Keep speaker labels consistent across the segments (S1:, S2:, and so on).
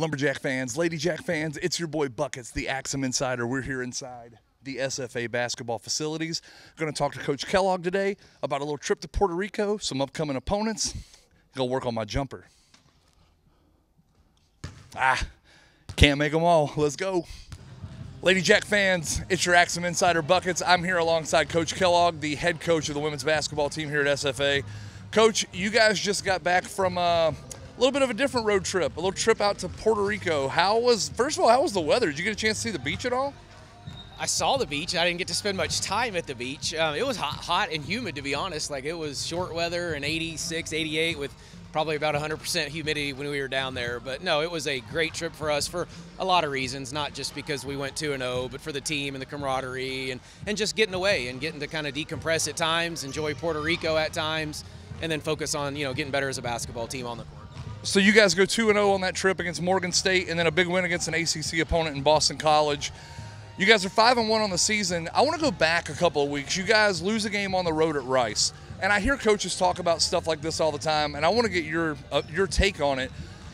S1: Lumberjack fans, Lady Jack fans, it's your boy Buckets, the Axum Insider. We're here inside the SFA basketball facilities. Going to talk to Coach Kellogg today about a little trip to Puerto Rico, some upcoming opponents. Go work on my jumper. Can't make them all. Let's go. Lady Jack fans, it's your Axum Insider Buckets. I'm here alongside Coach Kellogg, the head coach of the women's basketball team here at SFA. Coach, you guys just got back from a little bit of a different road trip, a little trip out to Puerto Rico. First of all, how was the weather? Did you get a chance to see the beach at all?
S2: I saw the beach. I didn't get to spend much time at the beach. It was hot and humid, to be honest. Like, it was short weather and 86, 88 with probably about 100% humidity when we were down there. But no, it was a great trip for us for a lot of reasons, not just because we went 2-0, but for the team and the camaraderie and just getting away and getting to kind of decompress at times, enjoy Puerto Rico at times, and then focus on, getting better as a basketball team on the court.
S1: So you guys go 2-0 on that trip against Morgan State, and then a big win against an ACC opponent in Boston College. You guys are 5-1 on the season. I want to go back a couple of weeks. You guys lose a game on the road at Rice, and I hear coaches talk about stuff like this all the time, and I want to get your take on it.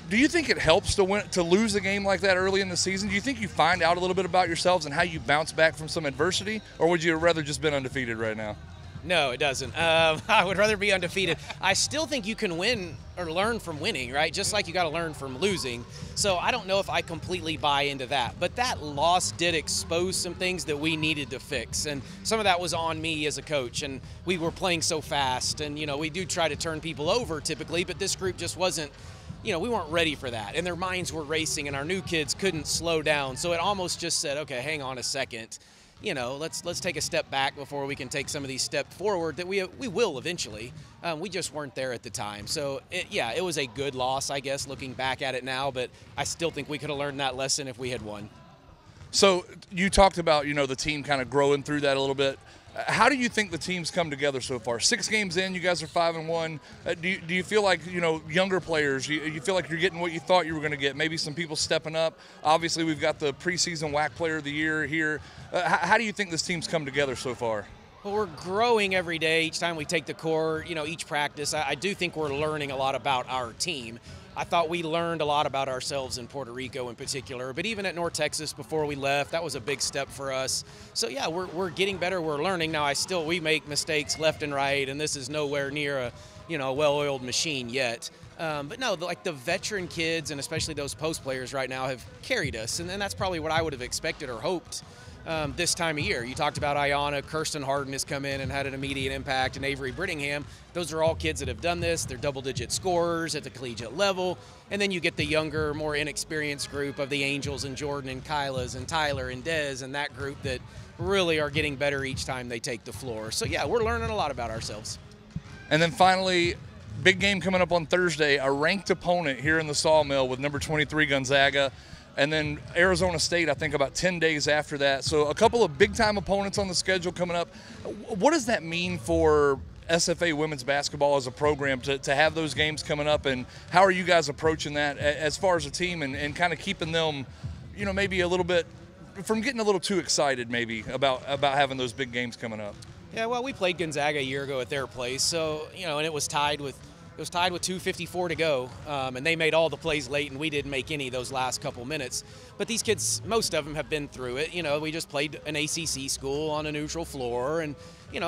S1: Do you think it helps to lose a game like that early in the season? Do you think you find out a little bit about yourselves and how you bounce back from some adversity, or would you rather just been undefeated right now?
S2: No, it doesn't. I would rather be undefeated. I still think you can win or learn from winning, right? Just like you got to learn from losing. So I don't know if I completely buy into that. But that loss did expose some things that we needed to fix. And some of that was on me as a coach. And we were playing so fast. And, we do try to turn people over typically, but this group just wasn't, we weren't ready for that. And their minds were racing, and our new kids couldn't slow down. So it almost just said, okay, hang on a second. Let's take a step back before we can take some of these steps forward that we will eventually. We just weren't there at the time. So, it was a good loss, I guess, looking back at it now, but I still think we could have learned that lesson if we had won.
S1: So you talked about, the team kind of growing through that a little bit. How do you think the team's come together so far? 6 games in, you guys are 5-1. Do you feel like, younger players, you feel like you're getting what you thought you were going to get? Maybe some people stepping up. Obviously, we've got the preseason WAC Player of the Year here. How do you think this team's come together so far?
S2: Well, we're growing every day. Each time we take the court, each practice. I do think we're learning a lot about our team. I thought we learned a lot about ourselves in Puerto Rico in particular, but even at North Texas before we left, that was a big step for us. So yeah, we're getting better, we're learning. Now we make mistakes left and right, and this is nowhere near a well-oiled machine yet. But no, like the veteran kids and especially those post players right now have carried us, and that's probably what I would have expected or hoped this time of year. You talked about Ayanna, Kirsten Harden has come in and had an immediate impact, and Avery Brittingham. Those are all kids that have done this. They're double-digit scorers at the collegiate level. And then you get the younger, more inexperienced group of the Angels and Jordan and Kyla's and Tyler and Dez and that group that really are getting better each time they take the floor. So, yeah, we're learning a lot about ourselves.
S1: And then finally, big game coming up on Thursday, a ranked opponent here in the Sawmill with number 23 Gonzaga. And then Arizona State, I think, about 10 days after that. So a couple of big-time opponents on the schedule coming up. What does that mean for SFA women's basketball as a program to have those games coming up? And how are you guys approaching that as far as a team and kind of keeping them, maybe a little bit from getting a little too excited maybe about having those big games coming up?
S2: Yeah, well, we played Gonzaga a year ago at their place. So, and it was tied with 2:54 to go, and they made all the plays late, and we didn't make any of those last couple minutes. But these kids, most of them have been through it. We just played an ACC school on a neutral floor, and,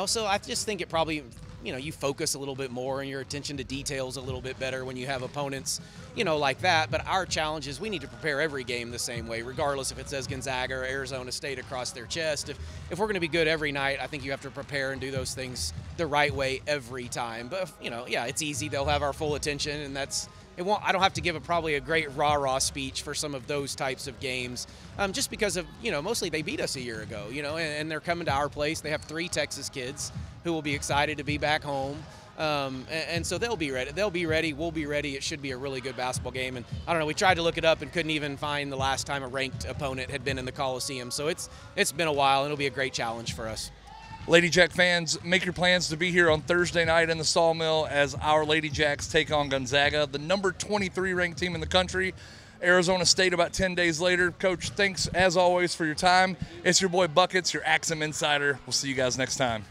S2: so I just think it probably, you focus a little bit more and your attention to details a little bit better when you have opponents, like that. But our challenge is we need to prepare every game the same way, regardless if it says Gonzaga or Arizona State across their chest. If we're going to be good every night, I think you have to prepare and do those things the right way every time. But, it's easy. They'll have our full attention, and I don't have to give probably a great rah-rah speech for some of those types of games, just because of, mostly they beat us a year ago, and they're coming to our place. They have 3 Texas kids who will be excited to be back home. And so they'll be ready. They'll be ready. We'll be ready. It should be a really good basketball game. And I don't know, we tried to look it up and couldn't even find the last time a ranked opponent had been in the Coliseum. So it's been a while, and it'll be a great challenge for us.
S1: Lady Jack fans, make your plans to be here on Thursday night in the Sawmill as our Lady Jacks take on Gonzaga, the number 23 ranked team in the country. Arizona State about 10 days later. Coach, thanks as always for your time. It's your boy Buckets, your Axum Insider. We'll see you guys next time.